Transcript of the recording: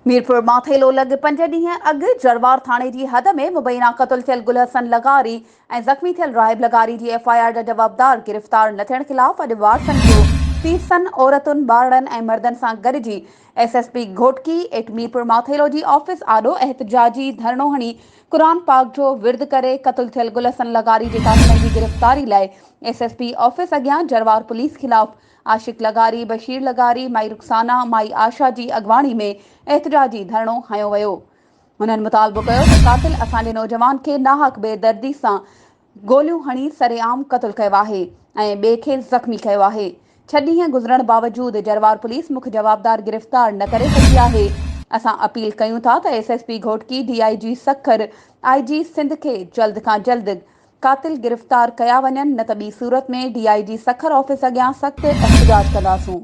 मीरपुर माथेलो लॻ 5 ॾींहं अॻु जरवार थाणे जी हद में मुबैना क़त्ल थियल गुलहसन लगारी ऐं ज़ख़्मी थियल राहिब लगारी जी एफआईआर जा जवाबदार गिरफ़्तार न थियण ख़िलाफ़ अॼु वारसनि जो 30 औरतुनि ॿारनि ऐं मर्दनि सां गॾिजी एसएसपी घोटकी एट मीरपुर माथेलो जी ऑफिस आॾो एहतजाजी धरणो हणी क़ुरान पाक जो विर्द करे क़त्ल थियल गुलहसन लगारी जे कातिलनि जी गिरफ़्तारी लाइ एसएसपी ऑफिस अॻियां जरवार पुलिस ख़िलाफ़ आशिक लगारी, बशीर लगारी, माई रुखसाना, माई आशा जी अॻवानी में एहतजाजी धरणो हयो वियो। हुननि मुतालबो कयो त कातिल असांजे नौजवान खे नाहक बेदर्दी सां गोलियूं हणी सरेआम क़त्ल कयो आहे ऐं ॿिए खे ज़ख़्मी कयो आहे। 6 ॾींहं गुज़रण बावजूदि जरवार पुलिस मुख्य जवाबदार गिरफ़्तार न करे सघी आहे। असां अपील कयूं था त SSP Ghotki, DIG Sukkur, IG Sindh खे जल्द खां जल्द कातिल गिरफ़्तार कया वञनि, न त ॿी सूरत में डीआईजी सखर ऑफिस अॻियां सख़्त एहतजाज कंदासूं।